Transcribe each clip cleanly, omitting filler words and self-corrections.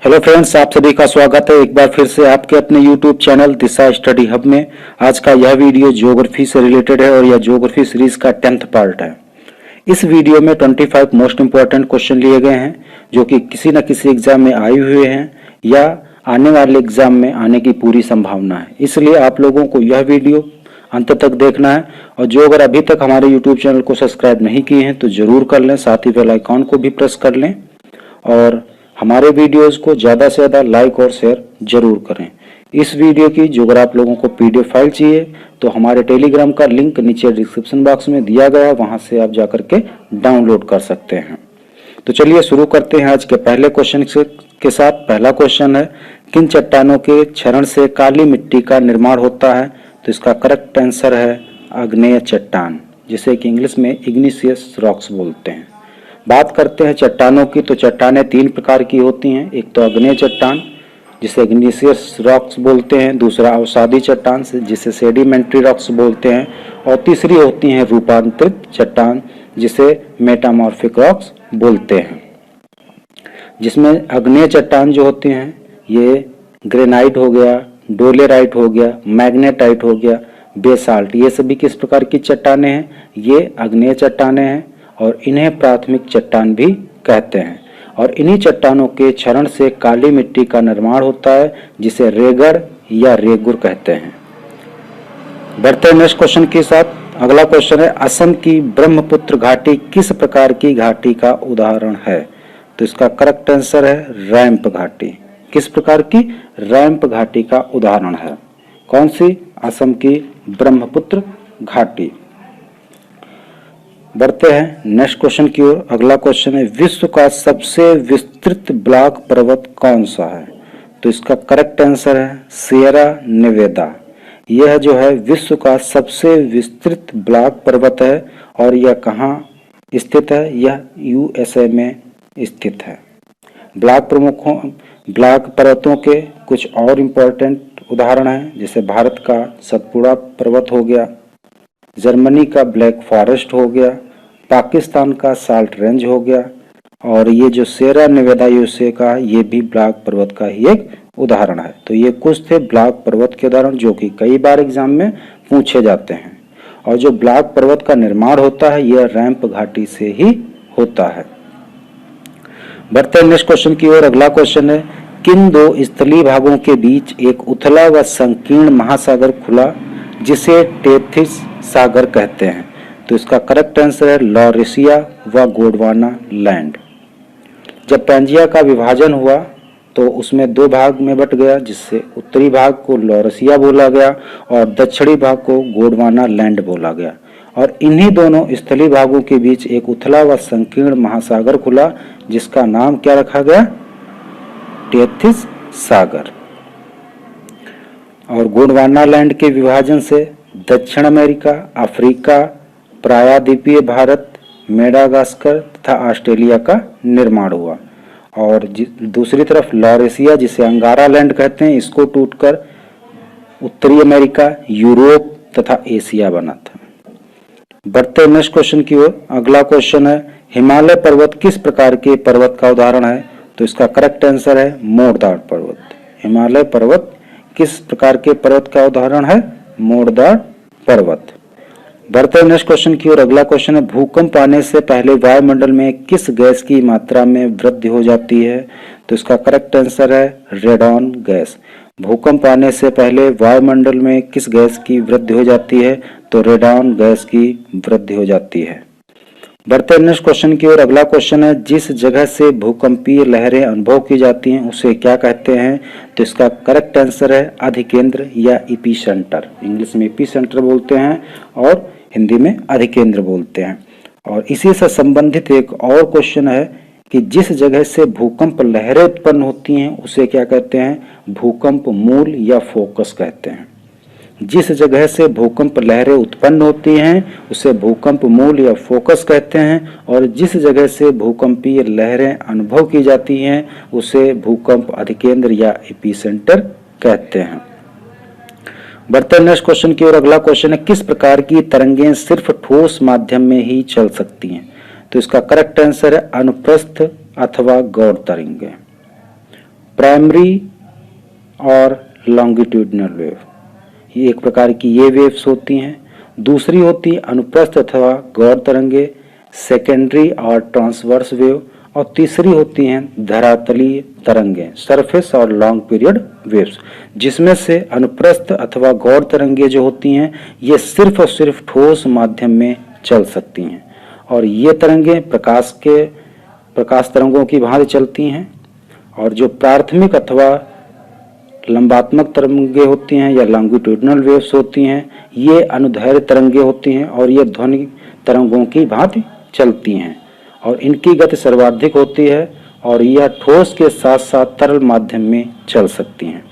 Hello friends, आप सभी का स्वागत है एक बार फिर से आपके अपने यूट्यूब चैनल दिशा स्टडी हब में। आज का यह वीडियो ज्योग्राफी से रिलेटेड है और यह ज्योग्राफी सीरीज का 10th पार्ट है। इस वीडियो में 25 मोस्ट इंपॉर्टेंट क्वेश्चन लिए गए हैं जो कि किसी न किसी एग्जाम में आए हुए हैं या आने वाले एग्जाम में आने की पूरी संभावना है। इसलिए आप लोगों को यह वीडियो अंत तक देखना है और जो अगर अभी तक हमारे यूट्यूब चैनल को सब्सक्राइब नहीं किए हैं तो जरूर कर लें, साथ ही बेल आइकॉन को भी प्रेस कर लें और हमारे वीडियोस को ज़्यादा से ज़्यादा लाइक और शेयर जरूर करें। इस वीडियो की जो अगर आप लोगों को पीडीएफ फाइल चाहिए तो हमारे टेलीग्राम का लिंक नीचे डिस्क्रिप्शन बॉक्स में दिया गया है, वहां से आप जाकर के डाउनलोड कर सकते हैं। तो चलिए शुरू करते हैं आज के पहले क्वेश्चन के साथ। पहला क्वेश्चन है, किन चट्टानों के क्षरण से काली मिट्टी का निर्माण होता है? तो इसका करेक्ट आंसर है आग्नेय चट्टान, जिसे कि इंग्लिश में इग्निशियस रॉक्स बोलते हैं। बात करते हैं चट्टानों की, तो चट्टानें 3 प्रकार की होती हैं। एक तो आग्नेय चट्टान जिसे इग्निशियस रॉक्स बोलते हैं, दूसरा अवसादी चट्टान जिसे सेडिमेंट्री रॉक्स बोलते हैं और तीसरी होती हैं रूपांतरित चट्टान जिसे मेटामॉर्फिक रॉक्स बोलते हैं। जिसमें आग्नेय चट्टान जो होती हैं ये ग्रेनाइट हो गया, डोलेराइट हो गया, मैग्नेटाइट हो गया, बेसाल्ट, ये सभी किस प्रकार की चट्टानें हैं? ये आग्नेय चट्टानें हैं और इन्हें प्राथमिक चट्टान भी कहते हैं। और इन्हीं चट्टानों के क्षरण से काली मिट्टी का निर्माण होता है जिसे रेगड़ या रेगुर कहते हैं। बढ़ते हैं नेक्स्ट क्वेश्चन के साथ। अगला क्वेश्चन है, असम की ब्रह्मपुत्र घाटी किस प्रकार की घाटी का उदाहरण है? तो इसका करेक्ट आंसर है रैंप घाटी। किस प्रकार की? रैंप घाटी का उदाहरण है। कौन सी? असम की ब्रह्मपुत्र घाटी। बढ़ते हैं नेक्स्ट क्वेश्चन की ओर। अगला क्वेश्चन है, विश्व का सबसे विस्तृत ब्लॉक पर्वत कौन सा है? तो इसका करेक्ट आंसर है सियरा नेवेदा। यह जो है विश्व का सबसे विस्तृत ब्लॉक पर्वत है और यह कहाँ स्थित है? यह यूएसए में स्थित है। ब्लॉक पर्वतों के कुछ और इम्पोर्टेंट उदाहरण हैं, जैसे भारत का सतपुड़ा पर्वत हो गया, जर्मनी का ब्लैक फॉरेस्ट हो गया, पाकिस्तान का साल्ट रेंज हो गया और ये जो सियरा नेवेदा यूएसए का ये भी ब्लॉक पर्वत का ही एक उदाहरण है। तो ये कुछ थे ब्लॉक पर्वत के उदाहरण जो कि कई बार एग्जाम में पूछे जाते हैं। और जो ब्लॉक पर्वत का निर्माण होता है यह रैंप घाटी से ही होता है। बढ़ते हैं नेक्स्ट क्वेश्चन की ओर। अगला क्वेश्चन है, किन 2 स्थलीय भागों के बीच एक उथला व संकीर्ण महासागर खुला जिसे टेथिस सागर कहते हैं? तो इसका करेक्ट आंसर है लॉरेशिया व गोंडवाना लैंड। जब पैंजिया का विभाजन हुआ तो उसमें 2 भाग में बट गया, जिससे उत्तरी भाग को लॉरेशिया बोला गया और दक्षिणी भाग को गोंडवाना लैंड बोला गया। और इन्हीं दोनों स्थलीय भागों के बीच एक उथला व संकीर्ण महासागर खुला जिसका नाम क्या रखा गया? टेथिस सागर। और गोंडवाना लैंड के विभाजन से दक्षिण अमेरिका, अफ्रीका, प्रायद्वीपीय भारत, मेडागास्कर तथा ऑस्ट्रेलिया का निर्माण हुआ। और दूसरी तरफ लॉरेशिया जिसे अंगारा लैंड कहते हैं, इसको टूटकर उत्तरी अमेरिका, यूरोप तथा एशिया बना था। बढ़ते नेक्स्ट क्वेश्चन की ओर। अगला क्वेश्चन है, हिमालय पर्वत किस प्रकार के पर्वत का उदाहरण है? तो इसका करेक्ट आंसर है मोड़दार पर्वत। हिमालय पर्वत किस प्रकार के पर्वत का उदाहरण है? मोड़दार पर्वत। बढ़ते हैं नेक्स्ट क्वेश्चन की ओर। अगला क्वेश्चन है, भूकंप आने से पहले वायुमंडल में किस गैस की मात्रा में वृद्धि हो जाती है? तो इसका करेक्ट आंसर है रेडॉन गैस। भूकंप आने से पहले वायुमंडल में किस गैस की वृद्धि हो जाती है? तो रेडॉन गैस की वृद्धि हो जाती है। बढ़ते हैं नेक्स्ट क्वेश्चन की ओर। अगला क्वेश्चन है, जिस जगह से भूकंपीय लहरें अनुभव की जाती हैं उसे क्या कहते हैं? तो इसका करेक्ट आंसर है अधिकेंद्र या एपिसेंटर। इंग्लिश में एपिसेंटर बोलते हैं और हिंदी में अधिकेंद्र बोलते हैं। और इसी से संबंधित एक और क्वेश्चन है कि जिस जगह से भूकंप लहरें उत्पन्न होती हैं उसे क्या कहते हैं? भूकंप मूल या फोकस कहते हैं। जिस जगह से भूकंप लहरें उत्पन्न होती हैं उसे भूकंप मूल या फोकस कहते हैं और जिस जगह से भूकंपीय लहरें अनुभव की जाती हैं उसे भूकंप अधिकेंद्र या एपिसेंटर कहते हैं। बढ़ते नेक्स्ट क्वेश्चन की ओर। अगला क्वेश्चन है, किस प्रकार की तरंगें सिर्फ ठोस माध्यम में ही चल सकती हैं? तो इसका करेक्ट आंसर है अनुप्रस्थ अथवा गौड़ तरंगें। प्राइमरी और लॉन्गिट्यूडिनल वेव, ये एक प्रकार की ये वेव्स होती हैं। दूसरी होती है अनुप्रस्थ अथवा गौड़ तरंगे, सेकेंडरी और ट्रांसवर्स वेव। और तीसरी होती हैं धरातलीय तरंगे, सरफेस और लॉन्ग पीरियड वेव्स, जिसमें से अनुप्रस्थ अथवा गौड़ तरंगे जो होती हैं ये सिर्फ और सिर्फ ठोस माध्यम में चल सकती हैं और ये तरंगे प्रकाश तरंगों की भांति चलती हैं। और जो प्राथमिक अथवा लंबात्मक तरंगे होती हैं या लॉन्गिट्यूडिनल वेव्स होती हैं ये अनुदैर्घ्य तरंगे होती हैं और ये ध्वनि तरंगों की भांति चलती हैं और इनकी गति सर्वाधिक होती है और यह ठोस के साथ साथ तरल माध्यम में चल सकती हैं।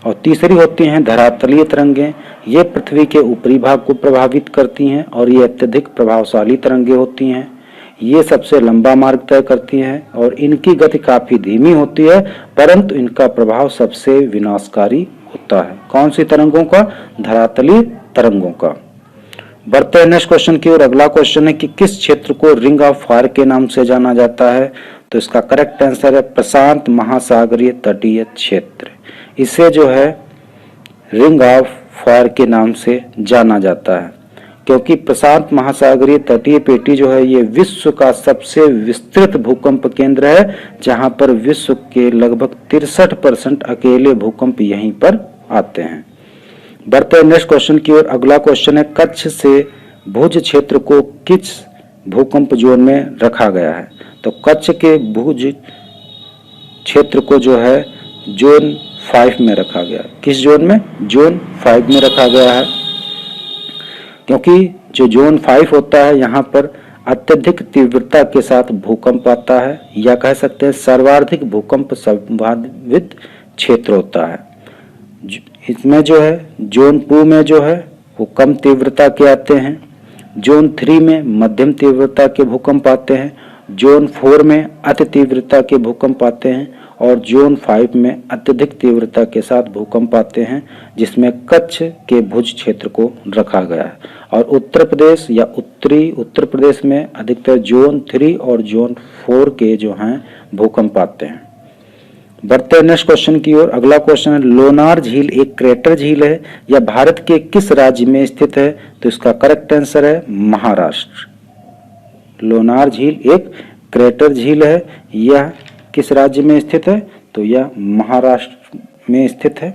और तीसरी होती हैं धरातलीय तरंगे, ये पृथ्वी के ऊपरी भाग को प्रभावित करती हैं और ये अत्यधिक प्रभावशाली तरंगे होती हैं। ये सबसे लंबा मार्ग तय करती हैं और इनकी गति काफी धीमी होती है परंतु इनका प्रभाव सबसे विनाशकारी होता है। कौन सी तरंगों का? धरातलीय तरंगों का। बढ़ते हैं नेक्स्ट क्वेश्चन की ओर। अगला क्वेश्चन है कि किस क्षेत्र को रिंग ऑफ फायर के नाम से जाना जाता है? तो इसका करेक्ट आंसर है प्रशांत महासागरीय तटीय क्षेत्र। इसे जो है रिंग ऑफ फायर के नाम से जाना जाता है क्योंकि प्रशांत महासागरीय तटीय पेटी जो है ये विश्व का सबसे विस्तृत भूकंप केंद्र है जहां पर विश्व के लगभग 63% अकेले भूकंप यहीं पर आते हैं। बढ़ते हैं नेक्स्ट क्वेश्चन की ओर। अगला क्वेश्चन है कच्छ से भुज क्षेत्र को किस भूकंप जोन में रखा गया है? तो कच्छ के भुज क्षेत्र को जो है जोन 5 में रखा गया है। किस जोन में? जोन 5 में रखा गया है क्योंकि जो जोन 5 होता है यहाँ पर अत्यधिक तीव्रता के साथ भूकंप आता है या कह सकते हैं सर्वाधिक भूकंप संभावित क्षेत्र होता है। इसमें जो है जोन 2 में जो है वो कम तीव्रता के आते हैं, जोन 3 में मध्यम तीव्रता के भूकंप आते हैं, जोन 4 में अति तीव्रता के भूकंप आते हैं और जोन 5 में अत्यधिक तीव्रता के साथ भूकंप आते हैं जिसमें कच्छ के भुज क्षेत्र को रखा गया है। और उत्तर प्रदेश या उत्तरी उत्तर प्रदेश में अधिकतर जोन 3 और जोन 4 के जो हैं भूकंप आते हैं। बढ़ते हैं नेक्स्ट क्वेश्चन की ओर। अगला क्वेश्चन है लोनार झील एक क्रेटर झील है या भारत के किस राज्य में स्थित है? तो इसका करेक्ट आंसर है महाराष्ट्र। लोनार झील एक क्रेटर झील है, यह किस राज्य में स्थित है? तो यह महाराष्ट्र में स्थित है।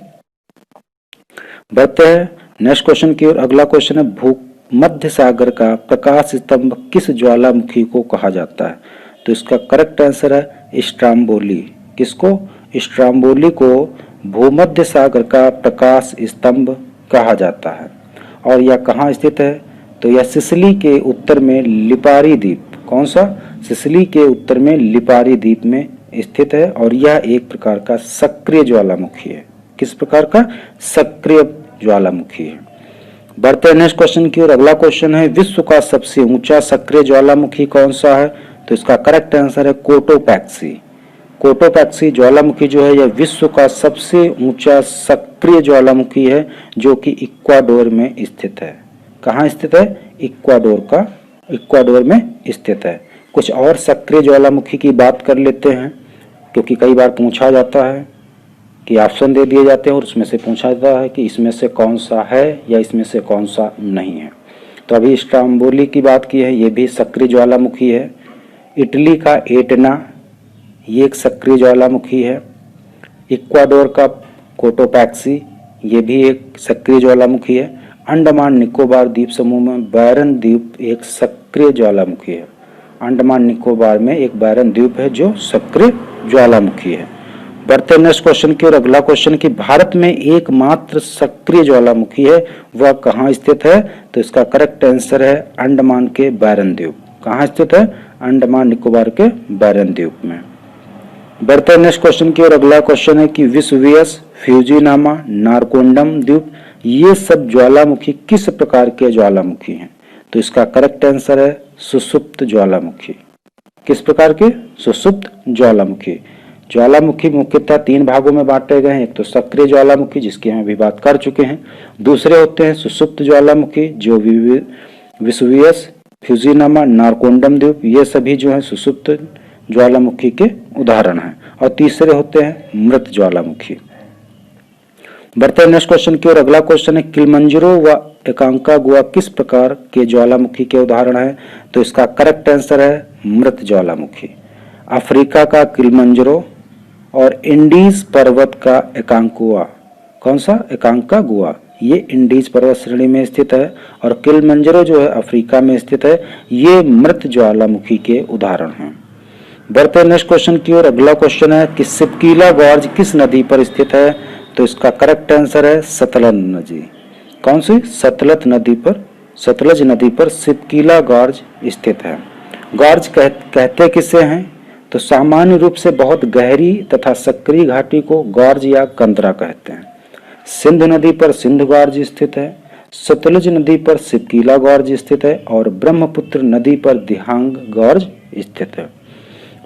बढ़ते हैं नेक्स्ट क्वेश्चन की ओर। अगला क्वेश्चन है भूमध्य सागर का प्रकाश स्तंभ किस ज्वालामुखी को कहा जाता है? तो इसका करेक्ट आंसर है स्ट्राम्बोली। किसको? स्ट्राम्बोली को भूमध्य सागर का प्रकाश स्तंभ कहा जाता है। और यह कहाँ स्थित है? तो यह सिसिली के उत्तर में लिपारी द्वीप, कौन सा? सिसिली के उत्तर में लिपारी द्वीप में स्थित है और यह एक प्रकार का सक्रिय ज्वालामुखी है। किस प्रकार का? सक्रिय ज्वालामुखी है। बढ़ते हैं नेक्स्ट क्वेश्चन की ओर। अगला क्वेश्चन है विश्व का सबसे ऊंचा सक्रिय ज्वालामुखी कौन सा है? तो इसका करेक्ट आंसर है कोटोपैक्सी। कोटोपैक्सी ज्वालामुखी जो है यह विश्व का सबसे ऊंचा सक्रिय ज्वालामुखी है जो कि इक्वाडोर में स्थित है। कहाँ स्थित है? इक्वाडोर में स्थित है। कुछ और सक्रिय ज्वालामुखी की बात कर लेते हैं क्योंकि कई बार पूछा जाता है कि ऑप्शन दे दिए जाते हैं और उसमें से पूछा जाता है कि इसमें से कौन सा है या इसमें से कौन सा नहीं है। तो अभी स्ट्राम्बोली की बात की है, ये भी सक्रिय ज्वालामुखी है। इटली का एटना ये एक सक्रिय ज्वालामुखी है। इक्वाडोर का कोटोपैक्सी ये भी एक सक्रिय ज्वालामुखी है। अंडमान निकोबार द्वीप समूह में बैरन द्वीप एक सक्रिय ज्वालामुखी है। अंडमान निकोबार में एक बैरन द्वीप है जो सक्रिय ज्वालामुखी है। बढ़ते नेक्स्ट क्वेश्चन की और अगला क्वेश्चन कि भारत में एकमात्र सक्रिय ज्वालामुखी है वह कहाँ स्थित है? तो इसका करेक्ट आंसर है अंडमान के बैरन द्वीप। कहाँ स्थित है? अंडमान निकोबार के बैरन द्वीप में। बढ़ते नेक्स्ट क्वेश्चन की और अगला क्वेश्चन है कि विसुवियस, फ्यूजीनामा, नारकोंडम द्वीप ये सब ज्वालामुखी किस प्रकार के ज्वालामुखी हैं? तो इसका करेक्ट आंसर है सुषुप्त ज्वालामुखी। किस प्रकार के? सुषुप्त ज्वालामुखी। ज्वालामुखी मुख्यतः 3 भागों में बांटे गए हैं। एक तो सक्रिय ज्वालामुखी जिसकी हम अभी बात कर चुके हैं, दूसरे होते हैं सुषुप्त ज्वालामुखी जो विसुवियस, फ्यूजीनामा, नारकोंडम द्वीप ये सभी जो है सुषुप्त ज्वालामुखी के उदाहरण हैं। और तीसरे होते हैं मृत ज्वालामुखी। बढ़ते हैं नेक्स्ट क्वेश्चन की ओर। अगला क्वेश्चन है किलिमंजारो व एकांकागुआ किस प्रकार के ज्वालामुखी के उदाहरण है? तो इसका करेक्ट आंसर है मृत ज्वालामुखी। अफ्रीका का किलिमंजारो और इंडीज पर्वत का एकांकुआ, कौन सा? एकांकागुआ, ये इंडीज पर्वत श्रेणी में स्थित है और किलिमंजारो जो है अफ्रीका में स्थित है। ये मृत ज्वालामुखी के उदाहरण हैं। बढ़ते हैं नेक्स्ट क्वेश्चन की ओर। अगला क्वेश्चन है कि सिपकीला गॉर्ज किस नदी पर स्थित है? तो इसका करेक्ट आंसर है सतलज नदी। कौन सी? सतलज नदी पर सिपकीला गॉर्ज स्थित है। गॉर्ज कहते किसे हैं? तो सामान्य रूप से बहुत गहरी तथा सक्रिय घाटी को गॉर्ज या कंदरा कहते हैं। सिंधु नदी पर सिंधु गॉर्ज स्थित है, सतलज नदी पर सिपकीला गॉर्ज स्थित है और ब्रह्मपुत्र नदी पर दिहांग गॉर्ज स्थित है।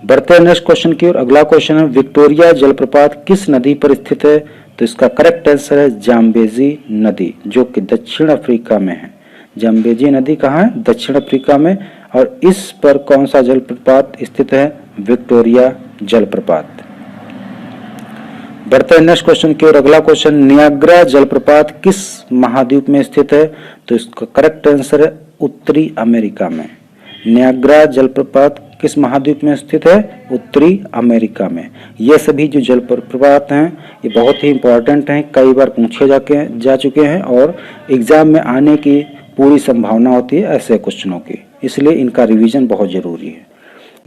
बढ़ते हैं नेक्स्ट क्वेश्चन की ओर। अगला क्वेश्चन है विक्टोरिया जलप्रपात किस नदी पर स्थित है? तो इसका करेक्ट आंसर है जाम्बेजी नदी, जो कि दक्षिण अफ्रीका में है। जाम्बेजी नदी कहाँ है? दक्षिण अफ्रीका में। और इस पर कौन सा जलप्रपात स्थित है? विक्टोरिया जलप्रपात। बढ़ते हैं नेक्स्ट क्वेश्चन की ओर। अगला क्वेश्चन नियाग्रा जलप्रपात किस महाद्वीप में स्थित है? तो इसका करेक्ट आंसर है उत्तरी अमेरिका में। नियाग्रा जलप्रपात किस महाद्वीप में स्थित है? उत्तरी अमेरिका में। ये सभी जो जलप्रपात हैं ये बहुत ही इंपॉर्टेंट हैं, कई बार पूछे जा चुके हैं और एग्जाम में आने की पूरी संभावना होती है ऐसे क्वेश्चनों की, इसलिए इनका रिवीजन बहुत जरूरी है।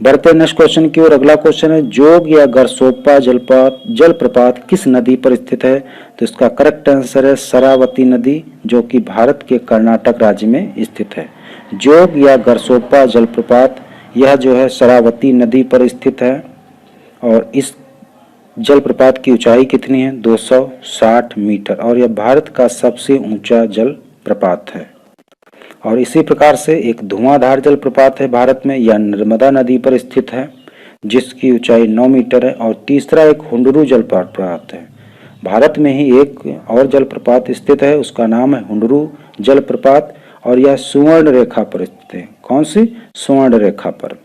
बढ़ते हैं नेक्स्ट क्वेश्चन की ओर। अगला क्वेश्चन है जोग या गरसोप्पा जलप्रपात किस नदी पर स्थित है? तो इसका करेक्ट आंसर है शरावती नदी, जो कि भारत के कर्नाटक राज्य में स्थित है। जोग या गरसोप्पा जलप्रपात यह जो है शरावती नदी पर स्थित है और इस जलप्रपात की ऊंचाई कितनी है? 260 मीटर और यह भारत का सबसे ऊंचा जलप्रपात है। और इसी प्रकार से एक धुआंधार जलप्रपात है भारत में, यह नर्मदा नदी पर स्थित है जिसकी ऊंचाई 9 मीटर है। और तीसरा एक हुंडरू जलप्रपात है, भारत में ही एक और जलप्रपात स्थित है, उसका नाम है हुंडरू जलप्रपात और यह सुवर्ण रेखा पर स्थित है। कौन सी? सुवर्ण रेखा पर।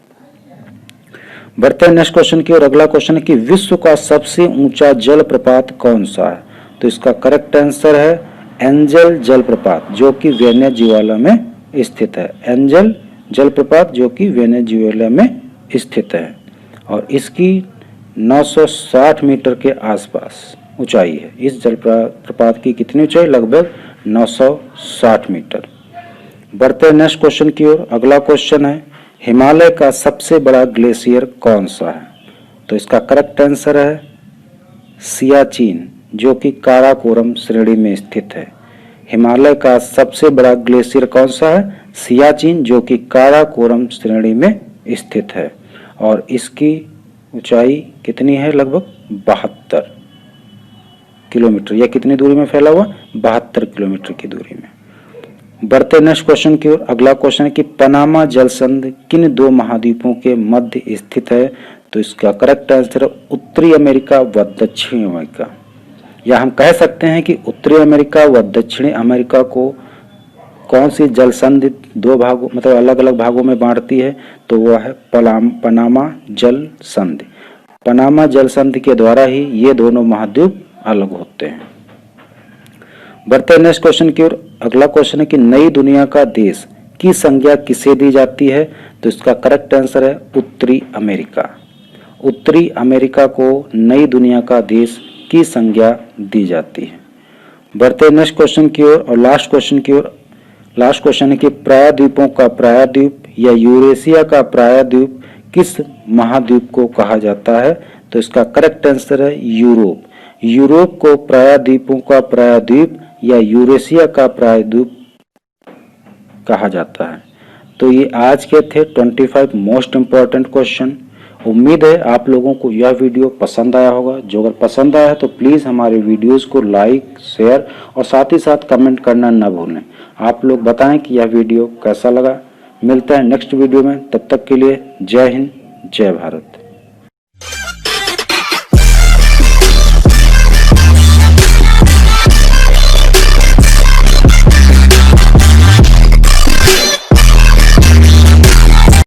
बढ़ते हैं नेक्स्ट क्वेश्चन की ओर। अगला क्वेश्चन है कि विश्व का सबसे ऊंचा जलप्रपात कौन सा है? तो इसका करेक्ट आंसर है एंजल जलप्रपात, जो कि वेनेजुएला में स्थित है। एंजल जलप्रपात जो कि वेनेजुएला में स्थित है और इसकी 960 मीटर के आसपास ऊंचाई है। इस जलप्रपात की कितनी ऊंचाई? लगभग 960 मीटर। बढ़ते हैं नेक्स्ट क्वेश्चन की ओर। अगला क्वेश्चन है हिमालय का सबसे बड़ा ग्लेशियर कौन सा है? तो इसका करेक्ट आंसर है सियाचिन, जो कि काराकोरम श्रेणी में स्थित है। हिमालय का सबसे बड़ा ग्लेशियर कौन सा है? सियाचिन, जो कि काराकोरम श्रेणी में स्थित है और इसकी ऊंचाई कितनी है? लगभग 72 किलोमीटर। यह कितनी दूरी में फैला हुआ? 72 किलोमीटर की दूरी में। बढ़ते नेक्स्ट क्वेश्चन की ओर। अगला क्वेश्चन है कि पनामा जलसंधि किन दो महाद्वीपों के मध्य स्थित है? तो इसका करेक्ट आंसर है उत्तरी अमेरिका व दक्षिणी अमेरिका। या हम कह सकते हैं कि उत्तरी अमेरिका व दक्षिणी अमेरिका को कौन सी जलसंधि दो भागों मतलब अलग अलग भागों में बांटती है? तो वह है पनामा जल संधि। पनामा जल संधि के द्वारा ही ये दोनों महाद्वीप अलग होते हैं। बढ़ते नेक्स्ट क्वेश्चन की ओर। अगला क्वेश्चन है कि नई दुनिया का देश की संज्ञा किसे दी जाती है? तो इसका करेक्ट आंसर है उत्तरी अमेरिका। उत्तरी अमेरिका को नई दुनिया का देश की संज्ञा दी जाती है। बढ़ते नेक्स्ट क्वेश्चन की ओर और लास्ट क्वेश्चन की ओर। लास्ट क्वेश्चन है कि प्रायद्वीपों का प्रायद्वीप या यूरेशिया का प्रायद्वीप किस महाद्वीप को कहा जाता है? तो इसका करेक्ट आंसर है यूरोप। यूरोप को प्रायद्वीपों का प्रायद्वीप या यूरेशिया का प्रायद्वीप कहा जाता है। तो ये आज के थे 25 मोस्ट इम्पोर्टेंट क्वेश्चन। उम्मीद है आप लोगों को यह वीडियो पसंद आया होगा। जो अगर पसंद आया तो प्लीज़ हमारे वीडियोस को लाइक, शेयर और साथ ही साथ कमेंट करना न भूलें। आप लोग बताएं कि यह वीडियो कैसा लगा। मिलता है नेक्स्ट वीडियो में, तब तक के लिए जय हिंद, जय भारत।